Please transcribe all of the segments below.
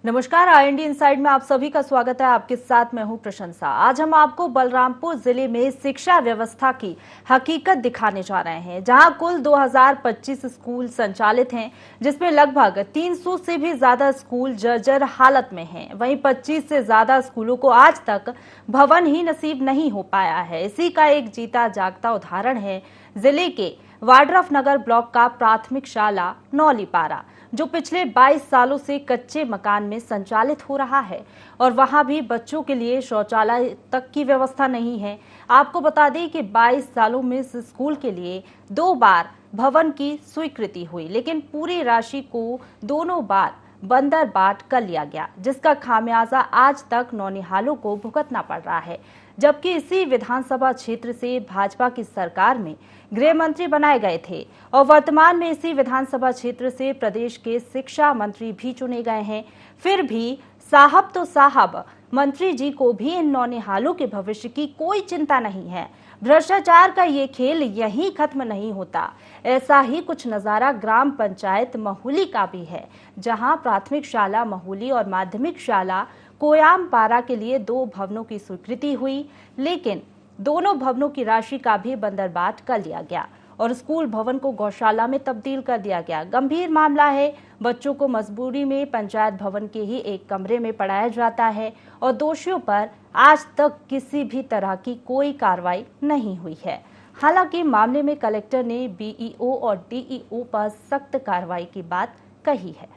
नमस्कार, IND inside में आप सभी का स्वागत है। आपके साथ मैं हूं प्रशंसा। आज हम आपको बलरामपुर जिले में शिक्षा व्यवस्था की हकीकत दिखाने जा रहे हैं, जहां कुल 2025 स्कूल संचालित हैं, जिसमें लगभग 300 से भी ज्यादा स्कूल जर्जर हालत में हैं। वहीं 25 से ज्यादा स्कूलों को आज तक भवन ही नसीब नहीं हो पाया है। इसी का एक जीता जागता उदाहरण है जिले के वाड्रफ नगर ब्लॉक का प्राथमिक शाला नौलीपारा, जो पिछले 22 सालों से कच्चे मकान में संचालित हो रहा है और वहां भी बच्चों के लिए शौचालय तक की व्यवस्था नहीं है। आपको बता दें कि 22 सालों में इस स्कूल के लिए 2 बार भवन की स्वीकृति हुई, लेकिन पूरी राशि को दोनों बार बंदर बाट कर लिया गया, जिसका खामियाजा आज तक नौनिहालों को भुगतना पड़ रहा है। जबकि इसी विधानसभा क्षेत्र से भाजपा की सरकार में गृह मंत्री बनाए गए थे और वर्तमान में इसी विधानसभा क्षेत्र से प्रदेश के शिक्षा मंत्री भी चुने गए हैं। फिर भी साहब तो साहब, मंत्री जी को भी इन नौनिहालों के भविष्य की कोई चिंता नहीं है। भ्रष्टाचार का ये खेल यहीं खत्म नहीं होता। ऐसा ही कुछ नजारा ग्राम पंचायत महुली का भी है, जहां प्राथमिक शाला महुली और माध्यमिक शाला कोयामपारा के लिए 2 भवनों की स्वीकृति हुई, लेकिन दोनों भवनों की राशि का भी बंदरबाट कर लिया गया और स्कूल भवन को गौशाला में तब्दील कर दिया गया। गंभीर मामला है। बच्चों को मजबूरी में पंचायत भवन के ही एक कमरे में पढ़ाया जाता है और दोषियों पर आज तक किसी भी तरह की कोई कार्रवाई नहीं हुई है। हालांकि मामले में कलेक्टर ने BEO और DEO पर सख्त कार्रवाई की बात कही है।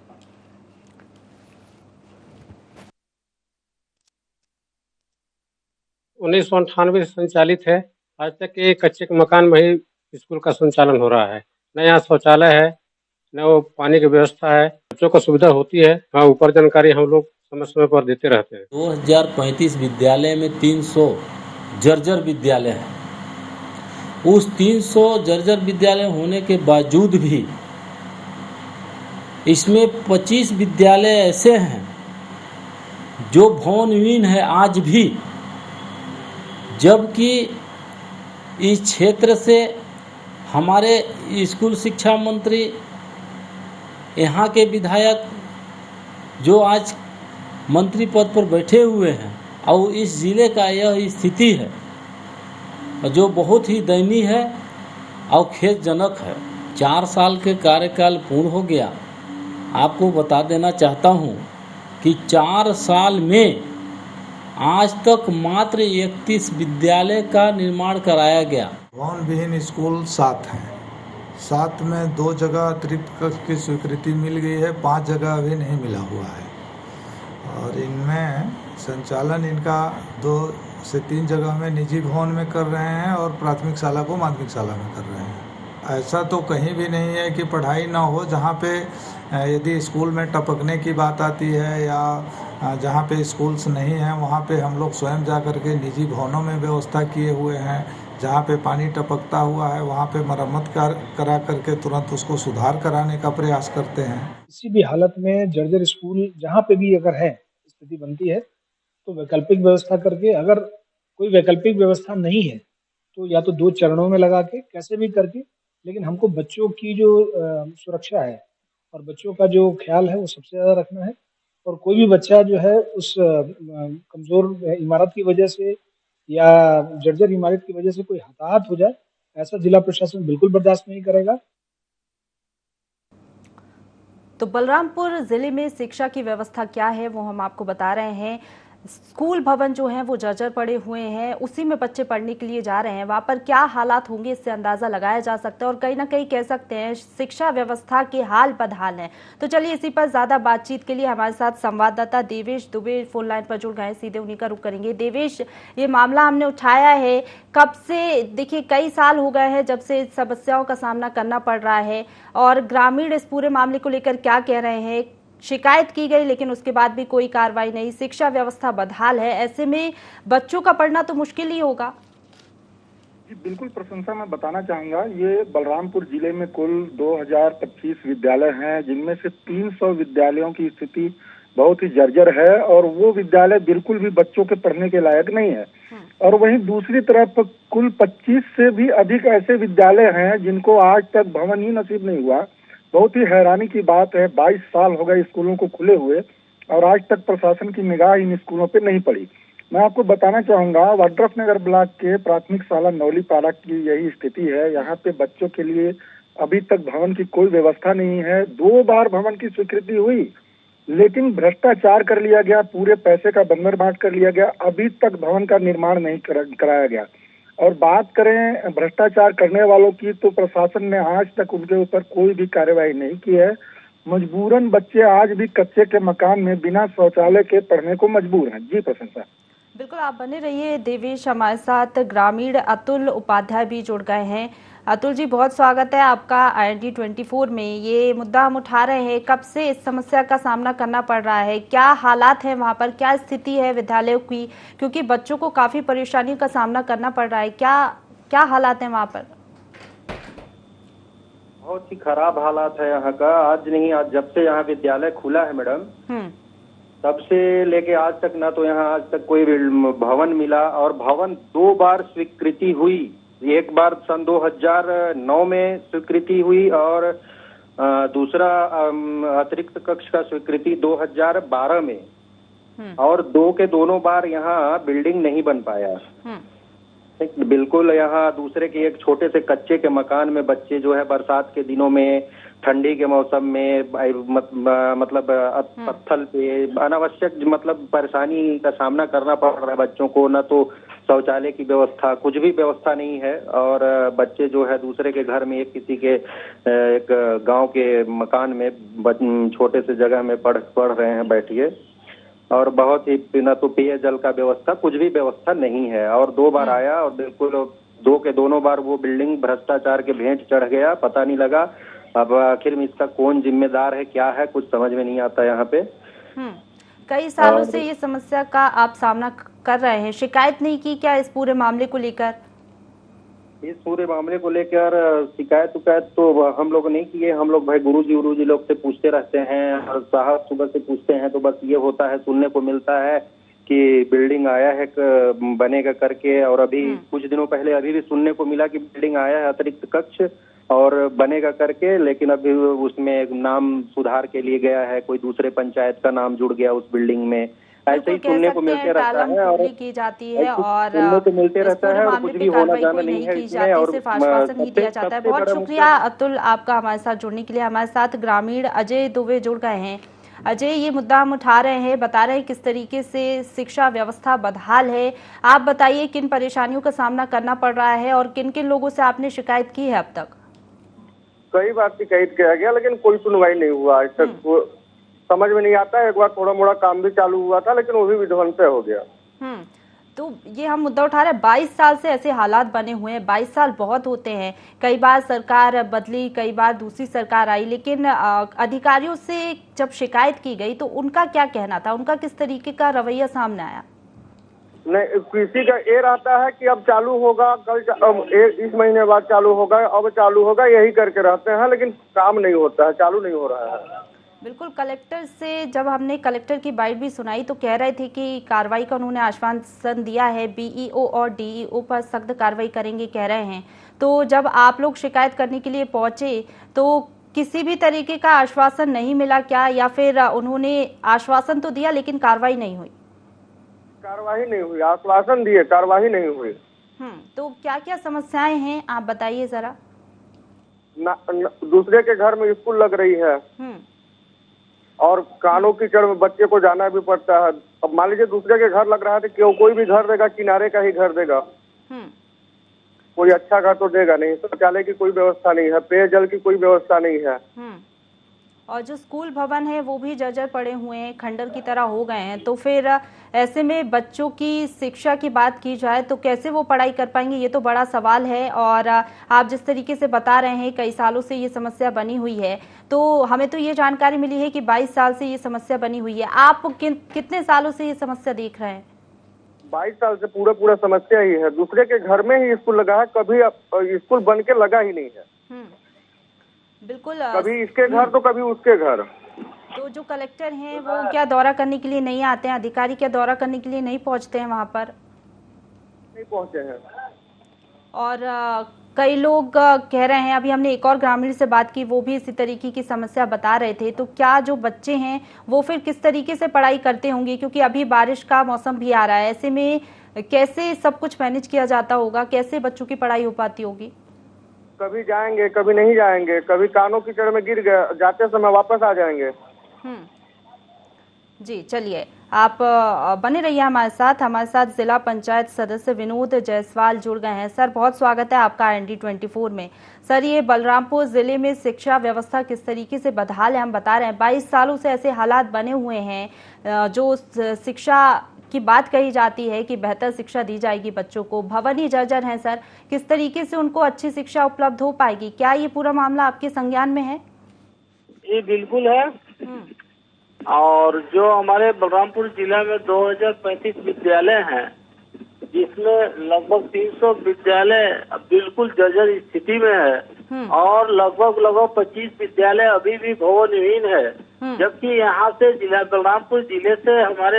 1998 से संचालित है। आज तक के कच्चे के मकान में ही स्कूल का संचालन हो रहा है। न यहाँ शौचालय है, न वो पानी की व्यवस्था है। बच्चों को सुविधा होती है, हाँ, ऊपर जानकारी हम लोग समय समय पर देते रहते हैं। 2035 विद्यालय में 300 जर्जर विद्यालय है। उस 300 जर्जर विद्यालय होने के बावजूद भी इसमें 25 विद्यालय ऐसे हैं जो भवनहीन है आज भी, जबकि इस क्षेत्र से हमारे स्कूल शिक्षा मंत्री, यहाँ के विधायक जो आज मंत्री पद पर बैठे हुए हैं, और इस ज़िले का यह स्थिति है जो बहुत ही दयनीय है और खेदजनक है। 4 साल के कार्यकाल पूर्ण हो गया। आपको बता देना चाहता हूँ कि 4 साल में आज तक मात्र 31 विद्यालय का निर्माण कराया गया। भवन विहीन स्कूल 7 हैं। 7 में 2 जगह अतिरिक्त की स्वीकृति मिल गई है, 5 जगह अभी नहीं मिला हुआ है और इनमें संचालन इनका 2 से 3 जगह में निजी भवन में कर रहे हैं और प्राथमिक शाला को माध्यमिक शाला में कर रहे हैं। ऐसा तो कहीं भी नहीं है कि पढ़ाई ना हो। जहाँ पे यदि स्कूल में टपकने की बात आती है या जहाँ पे स्कूल्स नहीं हैं, वहाँ पे हम लोग स्वयं जा कर के निजी भवनों में व्यवस्था किए हुए हैं। जहाँ पे पानी टपकता हुआ है वहाँ पे मरम्मत करा करके तुरंत उसको सुधार कराने का प्रयास करते हैं। किसी भी हालत में जर्जर स्कूल जहाँ पे भी अगर है स्थिति बनती है तो वैकल्पिक व्यवस्था करके, अगर कोई वैकल्पिक व्यवस्था नहीं है तो या तो 2 चरणों में लगा के कैसे भी करके, लेकिन हमको बच्चों की जो सुरक्षा है और बच्चों का जो ख्याल है वो सबसे ज़्यादा रखना है। और कोई भी बच्चा जो है उस कमज़ोर इमारत की वजह से या जर्जर इमारत की वजह से कोई हताहत हो जाए, ऐसा जिला प्रशासन बिल्कुल बर्दाश्त नहीं करेगा। तो बलरामपुर जिले में शिक्षा की व्यवस्था क्या है वो हम आपको बता रहे हैं। स्कूल भवन जो हैं वो जर्जर पड़े हुए हैं, उसी में बच्चे पढ़ने के लिए जा रहे हैं। वहां पर क्या हालात होंगे इससे अंदाजा लगाया जा सकता है और कहीं ना कहीं कह सकते हैं शिक्षा व्यवस्था के हाल बदहाल हैं। तो चलिए इसी पर ज्यादा बातचीत के लिए हमारे साथ संवाददाता देवेश दुबे फोन लाइन पर जुड़ गए। सीधे उन्हीं का रुख करेंगे। देवेश, ये मामला हमने उठाया है कब से? देखिए, कई साल हो गए हैं जब से इस समस्याओं का सामना करना पड़ रहा है और ग्रामीण इस पूरे मामले को लेकर क्या कह रहे हैं? शिकायत की गई लेकिन उसके बाद भी कोई कार्रवाई नहीं, शिक्षा व्यवस्था बदहाल है। ऐसे में बच्चों का पढ़ना तो मुश्किल ही होगा। जी बिल्कुल प्रशंसा, मैं बताना चाहूंगा, ये बलरामपुर जिले में कुल 2025 विद्यालय हैं, जिनमें से 300 विद्यालयों की स्थिति बहुत ही जर्जर है और वो विद्यालय बिल्कुल भी बच्चों के पढ़ने के लायक नहीं है। और वहीं दूसरी तरफ कुल 25 से भी अधिक ऐसे विद्यालय हैं जिनको आज तक भवन ही नसीब नहीं हुआ। बहुत ही हैरानी की बात है, 22 साल हो गए स्कूलों को खुले हुए और आज तक प्रशासन की निगाह इन स्कूलों पे नहीं पड़ी। मैं आपको बताना चाहूंगा, वाड्रफ नगर ब्लॉक के प्राथमिक शाला नौलीपाड़ा की यही स्थिति है। यहाँ पे बच्चों के लिए अभी तक भवन की कोई व्यवस्था नहीं है। 2 बार भवन की स्वीकृति हुई, लेकिन भ्रष्टाचार कर लिया गया, पूरे पैसे का बंदर बांट कर लिया गया। अभी तक भवन का निर्माण नहीं कराया गया। और बात करें भ्रष्टाचार करने वालों की, तो प्रशासन ने आज तक उनके ऊपर कोई भी कार्यवाही नहीं की है। मजबूरन बच्चे आज भी कच्चे के मकान में बिना शौचालय के पढ़ने को मजबूर हैं। जी प्रशंसा। बिल्कुल, आप बने रहिए। देवेश, हमारे साथ ग्रामीण अतुल उपाध्याय भी जुड़ गए हैं। अतुल जी, बहुत स्वागत है आपका IND24 में। ये मुद्दा हम उठा रहे हैं, कब से इस समस्या का सामना करना पड़ रहा है, क्या हालात है वहाँ पर, क्या स्थिति है विद्यालयों की, क्योंकि बच्चों को काफी परेशानियों का सामना करना पड़ रहा है, क्या हालात है वहाँ पर? बहुत ही खराब हालात है यहाँ का। आज नहीं, आज जब से यहाँ विद्यालय खुला है मैडम, तब से लेके आज तक ना तो यहाँ आज तक कोई भवन मिला, और भवन 2 बार स्वीकृति हुई। एक बार सन 2009 में स्वीकृति हुई और दूसरा अतिरिक्त कक्ष का स्वीकृति 2012 में, और दोनों बार यहाँ बिल्डिंग नहीं बन पाया। बिल्कुल, यहाँ दूसरे के एक छोटे से कच्चे के मकान में बच्चे जो है बरसात के दिनों में, ठंडी के मौसम में मतलब पत्थल पे अनावश्यक मतलब परेशानी का सामना करना पड़ रहा है बच्चों को। न तो शौचालय की व्यवस्था, कुछ भी व्यवस्था नहीं है, और बच्चे जो है दूसरे के घर में, किसी के एक गांव के मकान में छोटे से जगह में पढ़ रहे हैं बैठिए, और बहुत ही न तो पेयजल का व्यवस्था, कुछ भी व्यवस्था नहीं है। और 2 बार आया और बिल्कुल दोनों बार वो बिल्डिंग भ्रष्टाचार के भेंट चढ़ गया, पता नहीं लगा। अब आखिर में इसका कौन जिम्मेदार है, क्या है, कुछ समझ में नहीं आता यहाँ पे। कई सालों से ये समस्या का आप सामना कर रहे हैं, शिकायत नहीं की क्या इस पूरे मामले को लेकर? इस पूरे मामले को लेकर शिकायत तो हम लोग नहीं किए। हम लोग भाई गुरुजी लोग से पूछते रहते हैं, और साहब सुबह से पूछते हैं, तो बस ये होता है, सुनने को मिलता है कि बिल्डिंग आया है बनेगा करके। और अभी कुछ दिनों पहले अभी भी सुनने को मिला कि बिल्डिंग आया है अतिरिक्त कक्ष और बनेगा करके, लेकिन अभी उसमें नाम सुधार के लिए गया है, कोई दूसरे पंचायत का नाम जुड़ गया उस बिल्डिंग में। ऐसे ही सुनने को मिलते रहता है और की जाती है, और सुनने को मिलते रहता है, और कुछ भी होना जाना नहीं है इसमें, और सिर्फ आश्वासन ही दिया जाता है। बहुत शुक्रिया अतुल आपका हमारे साथ जुड़ने के लिए। हमारे साथ ग्रामीण अजय दुबे जुड़ गए हैं। अजय, ये मुद्दा हम उठा रहे हैं, बता रहे हैं किस तरीके से शिक्षा व्यवस्था बदहाल है। आप बताइए किन परेशानियों का सामना करना पड़ रहा है, और किन किन लोगों से आपने शिकायत की है अब तक? कई बार शिकायत किया गया, लेकिन कोई सुनवाई नहीं हुआ आज तक। समझ में नहीं आता है। एक बार थोड़ा मोड़ा काम भी चालू हुआ था, लेकिन वो भी विध्वंस हो गया। तो ये हम मुद्दा उठा रहे हैं, 22 साल से ऐसे हालात बने हुए हैं। 22 साल बहुत होते हैं, कई बार सरकार बदली, कई बार दूसरी सरकार आई, लेकिन अधिकारियों से जब शिकायत की गई तो उनका क्या कहना था, उनका किस तरीके का रवैया सामने आया? नहीं, किसी का ये रहता है कि अब चालू होगा, इस महीने बाद चालू होगा, अब चालू होगा, यही करके रहते हैं, लेकिन काम नहीं होता है, चालू नहीं हो रहा है। बिल्कुल, कलेक्टर से जब हमने कलेक्टर की बाइट भी सुनाई तो कह रहे थे कि कार्रवाई का उन्होंने आश्वासन दिया है, BEO और DEO पर सख्त कार्रवाई करेंगे कह रहे हैं। तो जब आप लोग शिकायत करने के लिए पहुंचे तो किसी भी तरीके का आश्वासन नहीं मिला क्या, या फिर उन्होंने आश्वासन तो दिया लेकिन कार्रवाई नहीं हुई? कार्रवाई नहीं हुई, आश्वासन दिए, कार्रवाई नहीं हुई। तो क्या क्या समस्याएं हैं आप बताइए जरा। दूसरे के घर में स्कूल लग रही है, और कानों की चढ़ में बच्चे को जाना भी पड़ता है। अब मान लीजिए दूसरे के घर लग रहा है तो क्यों, कोई भी घर देगा, किनारे का ही घर देगा, कोई अच्छा घर तो देगा नहीं। शौचालय की कोई व्यवस्था नहीं है, पेयजल की कोई व्यवस्था नहीं है, और जो स्कूल भवन है वो भी जर्जर पड़े हुए हैं, खंडर की तरह हो गए हैं। तो फिर ऐसे में बच्चों की शिक्षा की बात की जाए तो कैसे वो पढ़ाई कर पाएंगे, ये तो बड़ा सवाल है। और आप जिस तरीके से बता रहे हैं कई सालों से ये समस्या बनी हुई है, तो हमें तो ये जानकारी मिली है कि 22 साल से ये समस्या बनी हुई है। आप कितने सालों से ये समस्या देख रहे हैं? 22 साल से पूरा समस्या ही है। दूसरे के घर में ही स्कूल लगा है, कभी स्कूल बन के लगा ही नहीं है। बिल्कुल, कभी इसके घर तो कभी उसके घर। तो जो कलेक्टर हैं वो क्या दौरा करने के लिए नहीं आते हैं, अधिकारी क्या दौरा करने के लिए नहीं पहुंचते हैं वहां पर? नहीं पहुंचे हैं। और कई लोग कह रहे हैं, अभी हमने एक और ग्रामीण से बात की, वो भी इसी तरीके की समस्या बता रहे थे। तो क्या जो बच्चे हैं वो फिर किस तरीके से पढ़ाई करते होंगे, क्योंकि अभी बारिश का मौसम भी आ रहा है, ऐसे में कैसे सब कुछ मैनेज किया जाता होगा, कैसे बच्चों की पढ़ाई हो पाती होगी? कभी जाएंगे, कभी नहीं जाएंगे, कभी कानों कीचड़ में गिर गए, जाते समय वापस आ जाएंगे। जी, चलिए आप बने रहिए हमारे साथ जिला पंचायत सदस्य विनोद जायसवाल जुड़ गए हैं। सर, बहुत स्वागत है आपका ND24 में। सर, ये बलरामपुर जिले में शिक्षा व्यवस्था किस तरीके से बदहाल है, हम बता रहे हैं 22 सालों से ऐसे हालात बने हुए हैं। जो शिक्षा की बात कही जाती है कि बेहतर शिक्षा दी जाएगी बच्चों को, भवन ही जर्जर हैं। सर, किस तरीके से उनको अच्छी शिक्षा उपलब्ध हो पाएगी? क्या ये पूरा मामला आपके संज्ञान में है? ये बिल्कुल है। और जो हमारे बलरामपुर जिला में 2035 विद्यालय हैं, जिसमें लगभग 300 विद्यालय बिल्कुल जर्जर स्थिति में है और लगभग 25 विद्यालय अभी भी भवनहीन है। जबकि यहाँ से जिला बलरामपुर जिले से हमारे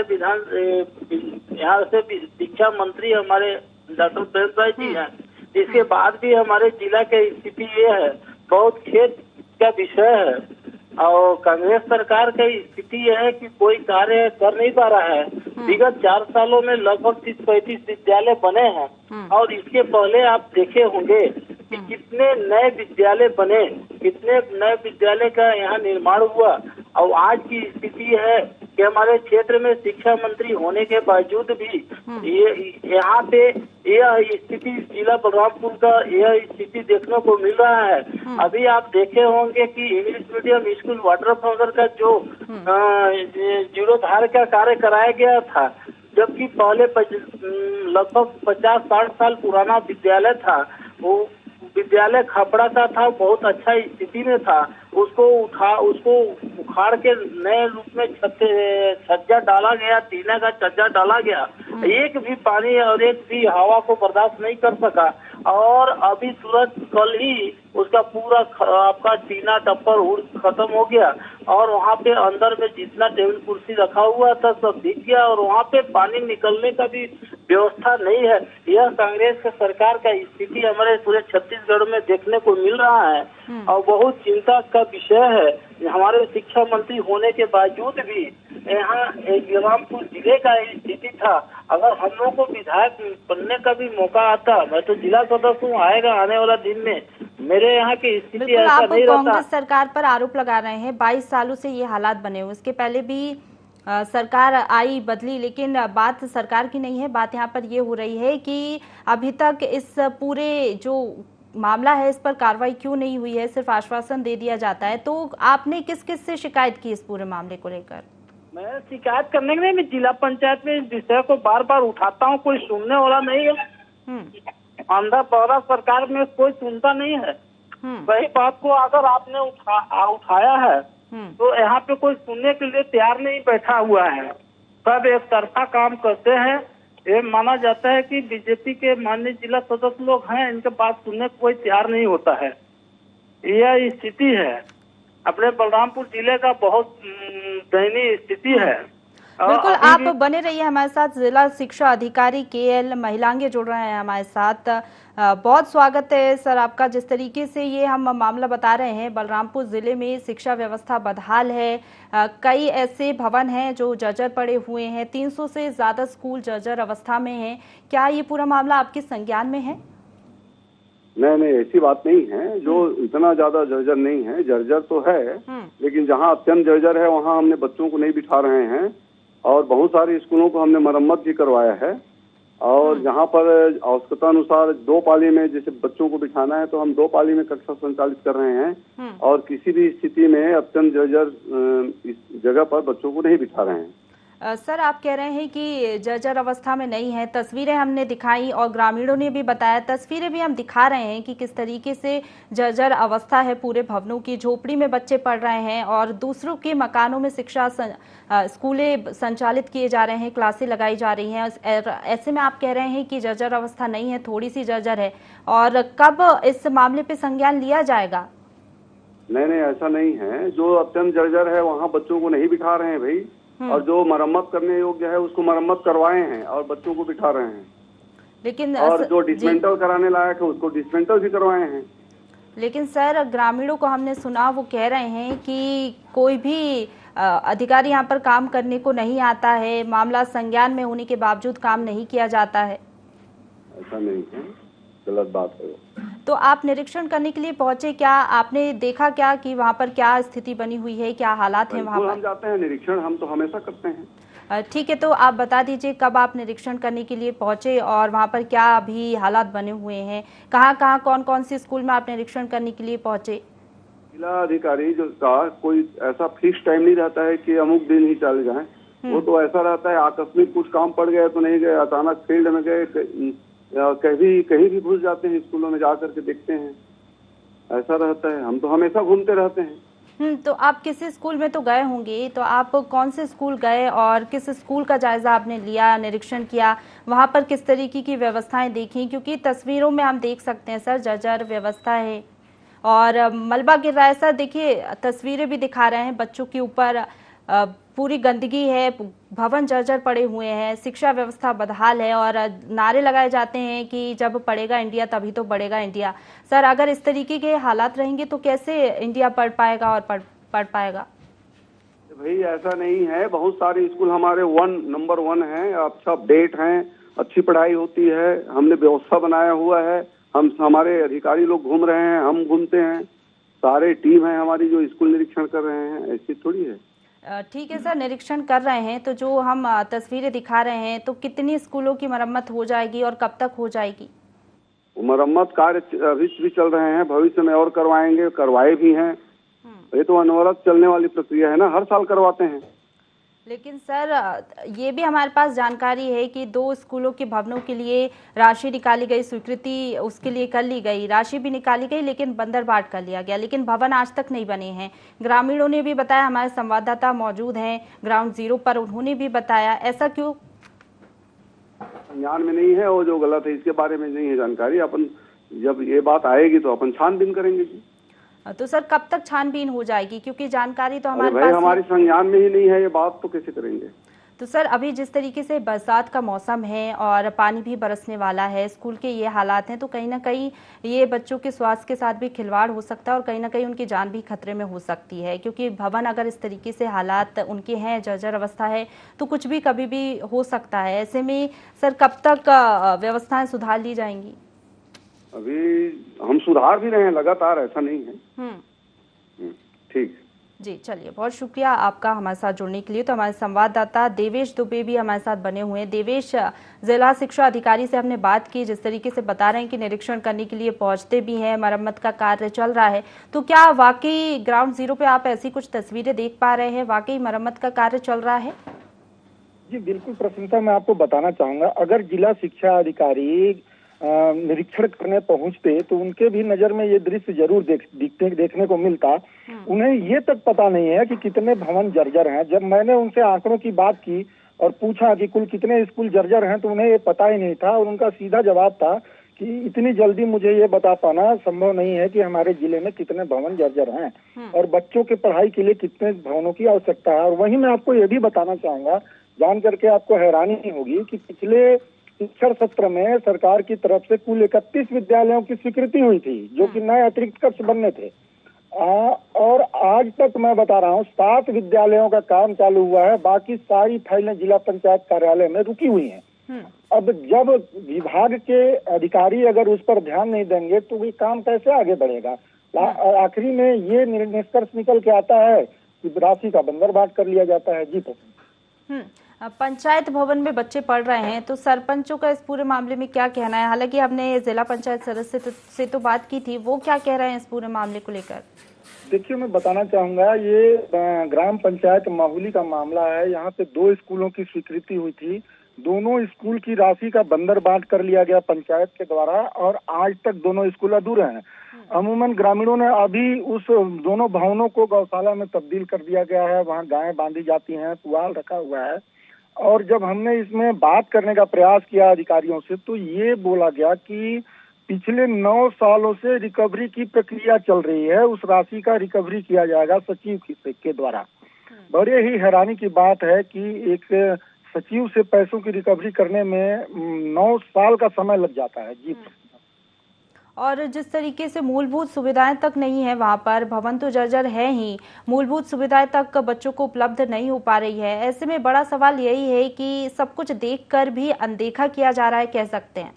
यहाँ से शिक्षा मंत्री हमारे डॉक्टर प्रेम भाई जी हैं। इसके बाद भी हमारे जिला की स्थिति ये है, बहुत खेद का विषय है। और कांग्रेस सरकार की स्थिति यह है कि कोई कार्य कर नहीं पा रहा है। विगत 4 सालों में लगभग 30-35 विद्यालय बने हैं और इसके पहले आप देखे होंगे कि कितने नए विद्यालय बने, कितने नए विद्यालय का यहाँ निर्माण हुआ। और आज की स्थिति है कि हमारे क्षेत्र में शिक्षा मंत्री होने के बावजूद भी ये यहाँ पे यह स्थिति जिला बलरामपुर का यह स्थिति देखने को मिल रहा है। अभी आप देखे होंगे कि English medium school water fogger का जो जीर्णोद्धार का कार्य कराया गया था, जबकि पहले लगभग 50-60 साल पुराना विद्यालय था। वो विद्यालय खपड़ा का था, बहुत अच्छा स्थिति में था। उसको उखाड़ के नए रूप में छज्जा डाला गया, टीना का छज्जा डाला गया। एक भी पानी और एक भी हवा को बर्दाश्त नहीं कर सका और अभी तुरंत कल ही उसका पूरा आपका टीना टप्पर उड़ खत्म हो गया और वहाँ पे अंदर में जितना टेबल कुर्सी रखा हुआ था सब दिख गया और वहाँ पे पानी निकलने का भी व्यवस्था नहीं है। यह कांग्रेस के सरकार का स्थिति हमारे पूरे छत्तीसगढ़ में देखने को मिल रहा है और बहुत चिंता का विषय है। हमारे शिक्षा मंत्री होने के बावजूद भी यहाँ बलरामपुर जिले का स्थिति था। अगर हम लोग को विधायक बनने का भी मौका आता, मैं तो जिला सदस्य हूँ, आएगा आने वाला दिन में, मेरे यहाँ की स्थिति ऐसा आप नहीं रहता। कांग्रेस सरकार पर आरोप लगा रहे हैं 22 सालों से ये हालात बने हुए। इसके पहले भी सरकार आई बदली, लेकिन बात सरकार की नहीं है, बात यहाँ पर ये हो रही है कि अभी तक इस पूरे जो मामला है इस पर कार्रवाई क्यों नहीं हुई है, सिर्फ आश्वासन दे दिया जाता है। तो आपने किस किस से शिकायत की इस पूरे मामले को लेकर? मैं शिकायत करने के लिए मैं जिला पंचायत में इस विषय को बार बार उठाता हूँ, कोई सुनने वाला नहीं है। अंधा पहरा सरकार में कोई सुनता नहीं है। वही बात को अगर आपने उठाया है तो यहाँ पे कोई सुनने के लिए तैयार नहीं बैठा हुआ है। सब एक तरफा काम करते हैं। ये माना जाता है कि बीजेपी के माननीय जिला सदस्य लोग हैं, इनके बात सुनने को कोई तैयार नहीं होता है। यह स्थिति है अपने बलरामपुर जिले का, बहुत दयनीय स्थिति है। बिल्कुल, आप बने रहिए हमारे साथ। जिला शिक्षा अधिकारी KL महिलांगे जुड़ रहे हैं हमारे साथ। बहुत स्वागत है सर आपका। जिस तरीके से ये हम मामला बता रहे हैं, बलरामपुर जिले में शिक्षा व्यवस्था बदहाल है। कई ऐसे भवन हैं जो जर्जर पड़े हुए हैं, 300 से ज्यादा स्कूल जर्जर अवस्था में हैं। क्या ये पूरा मामला आपके संज्ञान में है? नहीं, ऐसी बात नहीं है। जो इतना ज्यादा जर्जर नहीं है, जर्जर तो है, लेकिन जहाँ अत्यंत जर्जर है वहाँ हमने बच्चों को नहीं बिठा रहे हैं और बहुत सारे स्कूलों को हमने मरम्मत भी करवाया है। और जहाँ पर आवश्यकता अनुसार 2 पाली में जैसे बच्चों को बिठाना है तो हम 2 पाली में कक्षा संचालित कर रहे हैं और किसी भी स्थिति में अत्यंत जर्जर इस जगह पर बच्चों को नहीं बिठा रहे हैं। सर, आप कह रहे हैं कि जर्जर अवस्था में नहीं है, तस्वीरें हमने दिखाई और ग्रामीणों ने भी बताया, तस्वीरें भी हम दिखा रहे हैं कि किस तरीके से जर्जर अवस्था है पूरे भवनों की। झोपड़ी में बच्चे पढ़ रहे हैं और दूसरों के मकानों में शिक्षा स्कूलें संचालित किए जा रहे हैं, क्लासें लगाई जा रही हैं। ऐसे में आप कह रहे हैं कि जर्जर अवस्था नहीं है, थोड़ी सी जर्जर है, और कब इस मामले पे संज्ञान लिया जाएगा? नहीं, ऐसा नहीं है। जो अत्यंत जर्जर है वहाँ बच्चों को नहीं बिठा रहे हैं भाई, और जो मरम्मत करने योग्य है उसको मरम्मत करवाए हैं और बच्चों को बिठा रहे हैं। लेकिन और जो डिसमेंटल कराने लायक है उसको डिसमेंटल भी करवाए हैं। लेकिन सर, ग्रामीणों को हमने सुना, वो कह रहे हैं कि कोई भी अधिकारी यहाँ पर काम करने को नहीं आता है, मामला संज्ञान में होने के बावजूद काम नहीं किया जाता है। ऐसा नहीं है, गलत बात है। तो आप निरीक्षण करने के लिए पहुंचे, क्या आपने देखा क्या कि वहाँ पर क्या स्थिति बनी हुई है, क्या हालात हैं वहाँ पर? हम जाते हैं निरीक्षण, हम तो हमेशा करते हैं। ठीक है, तो आप बता दीजिए कब आप निरीक्षण करने के लिए पहुंचे और वहाँ पर क्या अभी हालात बने हुए हैं, कहाँ कौन कौन सी स्कूल में आप निरीक्षण करने के लिए पहुंचे? जिला अधिकारी जो का कोई ऐसा फिक्स टाइम नहीं रहता है कि अमुक दिन ही चल जाए, वो तो ऐसा रहता है आकस्मिक कुछ काम पड़ गया तो नहीं गए, अचानक फील्ड में गए, कहीं भी घुस जाते हैं, स्कूलों में जा करके देखते हैं, ऐसा रहता है। हम तो हमेशा घूमते रहते हैं। तो आप किसी स्कूल में तो गए होंगे, तो आप कौन से स्कूल गए और किस स्कूल का जायजा आपने लिया, निरीक्षण किया, वहाँ पर किस तरीके की व्यवस्थाएं देखी? क्योंकि तस्वीरों में हम देख सकते हैं सर, जर्जर व्यवस्था है और मलबा गिर रहा है। सर देखिए, तस्वीरें भी दिखा रहे हैं, बच्चों के ऊपर पूरी गंदगी है, भवन जर्जर पड़े हुए हैं, शिक्षा व्यवस्था बदहाल है और नारे लगाए जाते हैं कि जब पढ़ेगा इंडिया तभी तो बढ़ेगा इंडिया। सर, अगर इस तरीके के हालात रहेंगे तो कैसे इंडिया पढ़ पाएगा और पढ़ पाएगा? भाई ऐसा नहीं है, बहुत सारे स्कूल हमारे नंबर 1 हैं, अच्छा अपडेट हैं, अच्छी पढ़ाई होती है, हमने व्यवस्था बनाया हुआ है, हमारे अधिकारी लोग घूम रहे हैं, हम घूमते हैं, सारे टीम है हमारी जो स्कूल निरीक्षण कर रहे हैं, ऐसी थोड़ी है। ठीक है सर, निरीक्षण कर रहे हैं तो जो हम तस्वीरें दिखा रहे हैं, तो कितनी स्कूलों की मरम्मत हो जाएगी और कब तक हो जाएगी? मरम्मत कार्य अभी भी चल रहे हैं, भविष्य में और करवाएंगे, करवाए भी हैं। ये तो अनवरत चलने वाली प्रक्रिया है ना, हर साल करवाते हैं। लेकिन सर, ये भी हमारे पास जानकारी है कि 2 स्कूलों के भवनों के लिए राशि निकाली गई, स्वीकृति उसके लिए कर ली गई, राशि भी निकाली गई, लेकिन बंदर बाट कर लिया गया, लेकिन भवन आज तक नहीं बने हैं। ग्रामीणों ने भी बताया, हमारे संवाददाता मौजूद हैं ग्राउंड जीरो पर, उन्होंने भी बताया। ऐसा क्यों? संज्ञान में नहीं है, वो जो गलत है इसके बारे में नहीं है जानकारी। अपन जब ये बात आएगी तो अपन छानबीन करेंगे जी। तो सर, कब तक छानबीन हो जाएगी? क्योंकि जानकारी तो हमारे पास हमारी संज्ञान में ही नहीं है, ये बात तो कैसे करेंगे? तो सर, अभी जिस तरीके से बरसात का मौसम है और पानी भी बरसने वाला है, स्कूल के ये हालात हैं, तो कहीं ना कहीं ये बच्चों के स्वास्थ्य के साथ भी खिलवाड़ हो सकता है और कहीं ना कहीं उनकी जान भी खतरे में हो सकती है। क्योंकि भवन अगर इस तरीके से हालात उनके हैं, जर्जर अवस्था है, तो कुछ भी कभी भी हो सकता है। ऐसे में सर, कब तक व्यवस्थाएं सुधार ली जाएंगी? अभी हम सुधार भी रहे हैं लगातार, ऐसा नहीं है। ठीक जी, चलिए, बहुत शुक्रिया आपका हमारे साथ जुड़ने के लिए। तो हमारे संवाददाता देवेश दुबे भी हमारे साथ बने हुए हैं। देवेश, जिला शिक्षा अधिकारी से हमने बात की, जिस तरीके से बता रहे हैं कि निरीक्षण करने के लिए पहुंचते भी हैं, मरम्मत का कार्य चल रहा है, तो क्या वाकई ग्राउंड जीरो पे आप ऐसी कुछ तस्वीरें देख पा रहे हैं? वाकई मरम्मत का कार्य चल रहा है? जी बिल्कुल प्रशंसा, मैं आपको बताना चाहूंगा, अगर जिला शिक्षा अधिकारी निरीक्षण करने पहुंचते तो उनके भी नजर में ये दृश्य जरूर देखने को मिलता। उन्हें ये तक पता नहीं है कि कितने भवन जर्जर हैं। जब मैंने उनसे आंकड़ों की बात की और पूछा कि कुल कितने स्कूल जर्जर हैं, तो उन्हें ये पता ही नहीं था और उनका सीधा जवाब था कि इतनी जल्दी मुझे ये बता पाना संभव नहीं है कि हमारे जिले में कितने भवन जर्जर हैं और बच्चों की पढ़ाई के लिए कितने भवनों की आवश्यकता है। और वहीं मैं आपको ये भी बताना चाहूंगा, जान करके आपको हैरानी होगी कि पिछले शिक्षण सत्र में सरकार की तरफ से कुल 31 विद्यालयों की स्वीकृति हुई थी, जो कि नए अतिरिक्त कक्ष बनने थे। और आज तक मैं बता रहा हूँ 7 विद्यालयों का काम चालू हुआ है, बाकी सारी फाइलें जिला पंचायत कार्यालय में रुकी हुई हैं। अब जब विभाग के अधिकारी अगर उस पर ध्यान नहीं देंगे तो ये काम कैसे आगे बढ़ेगा? आखिरी में ये निष्कर्ष निकल के आता है कि राशि का बंदरबाट कर लिया जाता है। जी पंचायत भवन में बच्चे पढ़ रहे हैं, तो सरपंचों का इस पूरे मामले में क्या कहना है? हालांकि हमने जिला पंचायत सदस्य से तो बात की थी, वो क्या कह रहे हैं इस पूरे मामले को लेकर? देखिए, मैं बताना चाहूंगा, ये ग्राम पंचायत माहुली का मामला है। यहाँ पे 2 स्कूलों की स्वीकृति हुई थी, दोनों स्कूल की राशि का बंदरबाट कर लिया गया पंचायत के द्वारा और आज तक दोनों स्कूल अधूरे हैं। अमूमन ग्रामीणों ने अभी उस दोनों भवनों को गौशाला में तब्दील कर दिया गया है, वहाँ गायें बांधी जाती हैं, पुआल रखा हुआ है। और जब हमने इसमें बात करने का प्रयास किया अधिकारियों से, तो ये बोला गया कि पिछले 9 सालों से रिकवरी की प्रक्रिया चल रही है, उस राशि का रिकवरी किया जाएगा सचिव के द्वारा। बड़े ही हैरानी की बात है कि एक सचिव से पैसों की रिकवरी करने में 9 साल का समय लग जाता है जी। और जिस तरीके से मूलभूत सुविधाएं तक नहीं है वहां पर, भवन तो जर्जर है ही, मूलभूत सुविधाएं तक बच्चों को उपलब्ध नहीं हो पा रही है। ऐसे में बड़ा सवाल यही है कि सब कुछ देखकर भी अनदेखा किया जा रहा है, कह सकते हैं।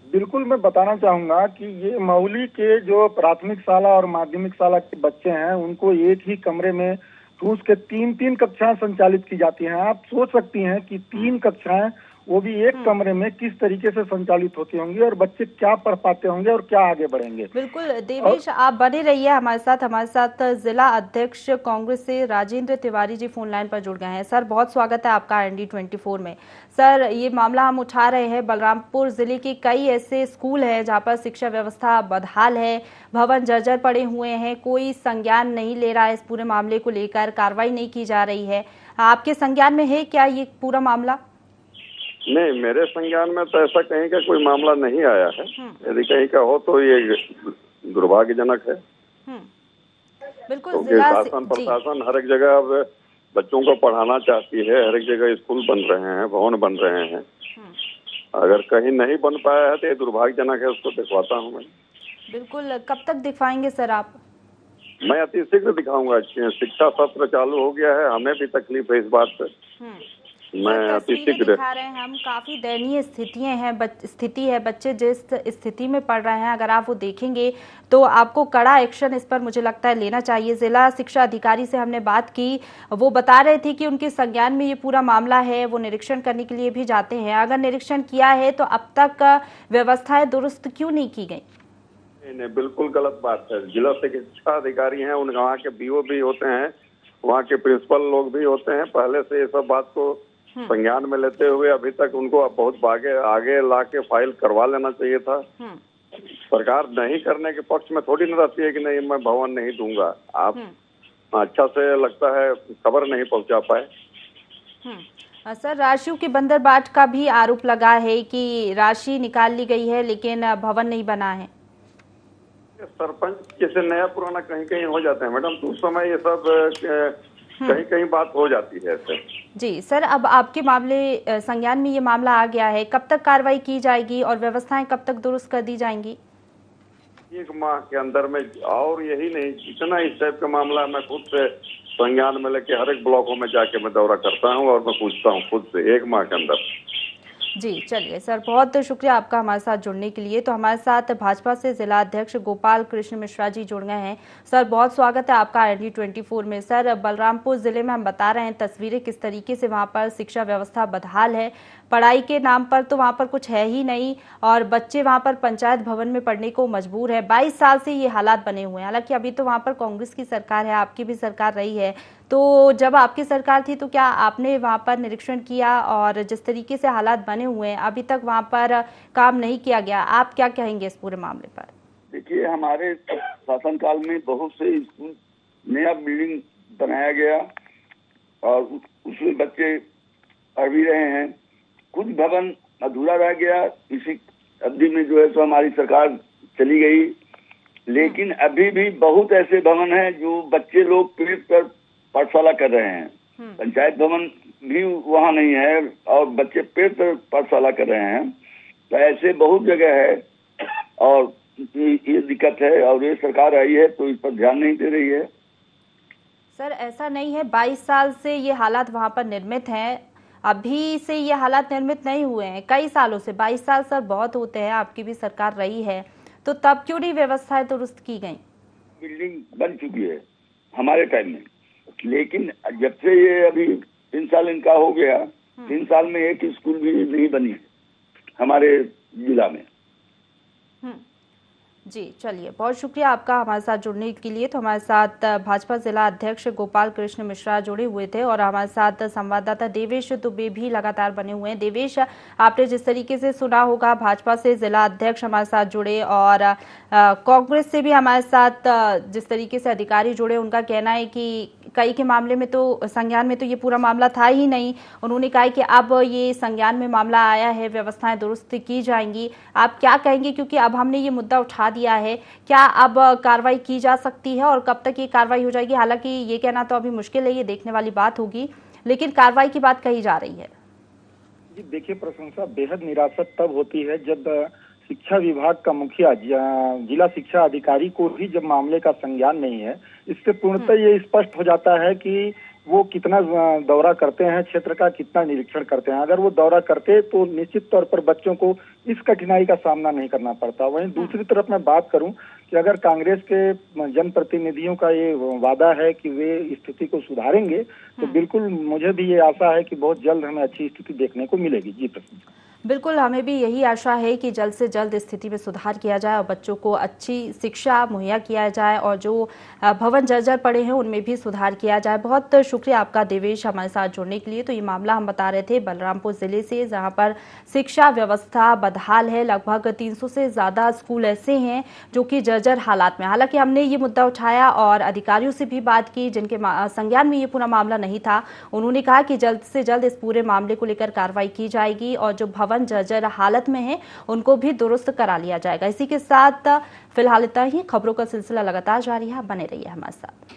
बिल्कुल, मैं बताना चाहूंगा कि ये मौली के जो प्राथमिक शाला और माध्यमिक शाला के बच्चे हैं उनको एक ही कमरे में ठूस के 3-3 कक्षाएं संचालित की जाती हैं। आप सोच सकती हैं कि 3 कक्षाएं वो भी एक कमरे में किस तरीके से संचालित होती होंगी और बच्चे क्या पढ़ पाते होंगे और क्या आगे बढ़ेंगे। बिल्कुल देवेश, आप बने रहिए हमारे साथ जिला अध्यक्ष कांग्रेस से राजेंद्र तिवारी जी फोन लाइन पर जुड़ गए हैं। सर, बहुत स्वागत है आपका ND24 में। सर, ये मामला हम उठा रहे हैं, बलरामपुर जिले के कई ऐसे स्कूल हैं जहाँ पर शिक्षा व्यवस्था बदहाल है, भवन जर्जर पड़े हुए हैं, कोई संज्ञान नहीं ले रहा है, इस पूरे मामले को लेकर कार्रवाई नहीं की जा रही है। आपके संज्ञान में है क्या ये पूरा मामला? नहीं, मेरे संज्ञान में तो ऐसा कहीं का कोई मामला नहीं आया है। यदि कहीं का हो तो ये दुर्भाग्यजनक है। बिल्कुल, क्योंकि शासन प्रशासन हर एक जगह अब बच्चों को पढ़ाना चाहती है, हर एक जगह स्कूल बन रहे हैं, भवन बन रहे हैं। अगर कहीं नहीं बन पाया है तो ये दुर्भाग्यजनक है, उसको दिखवाता हूँ मैं। बिल्कुल, कब तक दिखवाएंगे सर आप? मैं अति शीघ्र दिखाऊंगा। शिक्षा सत्र चालू हो गया है, हमें भी तकलीफ है इस बात से। मैं अति शीघ्र दिखा रहे हैं हम, काफी दयनीय स्थिति है, बच्चे जिस स्थिति में पढ़ रहे हैं, अगर आप वो देखेंगे तो आपको कड़ा एक्शन इस पर मुझे लगता है लेना चाहिए। जिला शिक्षा अधिकारी से हमने बात की, वो बता रहे थे कि उनके संज्ञान में ये पूरा मामला है, वो निरीक्षण करने के लिए भी जाते हैं। अगर निरीक्षण किया है तो अब तक व्यवस्थाएं दुरुस्त क्यों नहीं की गई? नहीं, बिल्कुल गलत बात है। जिला शिक्षा अधिकारी हैं, उन वहाँ के BO भी होते हैं, वहाँ के प्रिंसिपल लोग भी होते हैं। पहले से ये सब बात को संज्ञान में लेते हुए अभी तक उनको बहुत आगे ला के फाइल करवा लेना चाहिए था। सरकार नहीं करने के पक्ष में थोड़ी न रहती है कि नहीं मैं भवन नहीं दूंगा। आप अच्छा से लगता है खबर नहीं पहुंचा पाए। सर, राशियों के बंदरबाट का भी आरोप लगा है कि राशि निकाल ली गई है लेकिन भवन नहीं बना है। सरपंच जैसे नया पुराना कहीं कहीं हो जाते हैं मैडम, तो उस समय ये सब कहीं कहीं बात हो जाती है ऐसे। जी सर, अब आपके मामले संज्ञान में ये मामला आ गया है, कब तक कार्रवाई की जाएगी और व्यवस्थाएं कब तक दुरुस्त कर दी जाएंगी? 1 माह के अंदर में। और यही नहीं, जितना इस टाइप का मामला मैं खुद से संज्ञान में लेके हर एक ब्लॉकों में जाके मैं दौरा करता हूँ और मैं पूछता हूँ खुद से 1 माह के अंदर। जी चलिए सर, बहुत शुक्रिया आपका हमारे साथ जुड़ने के लिए। तो हमारे साथ भाजपा से जिला अध्यक्ष गोपाल कृष्ण मिश्रा जी जुड़ गए हैं। सर, बहुत स्वागत है आपका ND24 में। सर, बलरामपुर जिले में हम बता रहे हैं तस्वीरें किस तरीके से वहां पर शिक्षा व्यवस्था बदहाल है, पढ़ाई के नाम पर तो वहां पर कुछ है ही नहीं और बच्चे वहां पर पंचायत भवन में पढ़ने को मजबूर है। 22 साल से ये हालात बने हुए हैं। हालांकि अभी तो वहां पर कांग्रेस की सरकार है, आपकी भी सरकार रही है, तो जब आपकी सरकार थी तो क्या आपने वहां पर निरीक्षण किया? और जिस तरीके से हालात बने हुए हैं अभी तक वहां पर काम नहीं किया गया, आप क्या कहेंगे इस पूरे मामले पर? देखिए, हमारे शासनकाल में बहुत से स्कूल नया बिल्डिंग बनाया गया और उसमें बच्चे पढ़ भी रहे हैं। कुछ भवन अधूरा रह गया, इसी अवधि में जो है सो हमारी सरकार चली गई। लेकिन अभी भी बहुत ऐसे भवन हैं जो बच्चे लोग पेड़ पर पाठशाला कर रहे हैं। पंचायत भवन भी वहाँ नहीं है और बच्चे पेड़ पर पाठशाला कर रहे हैं। तो ऐसे बहुत जगह है और ये दिक्कत है और ये सरकार आई है तो इस पर ध्यान नहीं दे रही है। सर, ऐसा नहीं है, 22 साल से ये हालात वहाँ पर निर्मित हैं, अभी से ये हालात निर्मित नहीं हुए हैं, कई सालों से। 22 साल सर बहुत होते हैं, आपकी भी सरकार रही है, तो तब क्यों नहीं व्यवस्थाएं दुरुस्त की गई? बिल्डिंग बन चुकी है हमारे टाइम में, लेकिन जब से ये अभी 3 साल इनका हो गया, 3 साल में एक स्कूल भी नहीं बनी हमारे जिला में। जी चलिए, बहुत शुक्रिया आपका हमारे साथ जुड़ने के लिए। तो हमारे साथ भाजपा जिला अध्यक्ष गोपाल कृष्ण मिश्रा जुड़े हुए थे और हमारे साथ संवाददाता देवेश दुबे भी लगातार बने हुए हैं। देवेश, आपने जिस तरीके से सुना होगा, भाजपा से जिला अध्यक्ष हमारे साथ जुड़े और कांग्रेस से भी हमारे साथ जिस तरीके से अधिकारी जुड़े, उनका कहना है कि कई के मामले में तो संज्ञान में तो ये पूरा मामला था ही नहीं। उन्होंने कहा कि अब ये संज्ञान में मामला आया है, व्यवस्थाएं दुरुस्त की जाएंगी। आप क्या कहेंगे, क्योंकि अब हमने ये मुद्दा उठा दिया है, क्या अब कार्रवाई की जा सकती है और कब तक ये कार्रवाई हो जाएगी? हालांकि ये कहना तो अभी मुश्किल है, ये देखने वाली बात होगी, लेकिन कार्रवाई की बात कही जा रही है। जी देखिए, प्रशंसा बेहद निराशा तब होती है जब शिक्षा विभाग का मुखिया जिला शिक्षा अधिकारी को भी जब मामले का संज्ञान नहीं है। इससे पूर्णतः ये स्पष्ट हो जाता है कि वो कितना दौरा करते हैं, क्षेत्र का कितना निरीक्षण करते हैं। अगर वो दौरा करते तो निश्चित तौर पर बच्चों को इस कठिनाई का सामना नहीं करना पड़ता। वहीं दूसरी तरफ मैं बात करूं कि अगर कांग्रेस के जनप्रतिनिधियों का ये वादा है कि वे स्थिति को सुधारेंगे, तो बिल्कुल मुझे भी ये आशा है कि बहुत जल्द हमें अच्छी स्थिति देखने को मिलेगी। जी प्रश्न। बिल्कुल, हमें भी यही आशा है कि जल्द से जल्द स्थिति में सुधार किया जाए और बच्चों को अच्छी शिक्षा मुहैया किया जाए और जो भवन जर्जर पड़े हैं उनमें भी सुधार किया जाए। बहुत शुक्रिया आपका देवेश हमारे साथ जुड़ने के लिए। तो ये मामला हम बता रहे थे बलरामपुर जिले से, जहां पर शिक्षा व्यवस्था बदहाल है। लगभग 300 से ज्यादा स्कूल ऐसे हैं जो कि जर्जर हालात में। हालांकि हमने ये मुद्दा उठाया और अधिकारियों से भी बात की जिनके संज्ञान में ये पूरा मामला नहीं था। उन्होंने कहा कि जल्द से जल्द इस पूरे मामले को लेकर कार्रवाई की जाएगी और जो भवन जर्जर हालत में है उनको भी दुरुस्त करा लिया जाएगा। इसी के साथ फिलहाल इतना ही। खबरों का सिलसिला लगातार जारी है, बने रहिए हमारे साथ।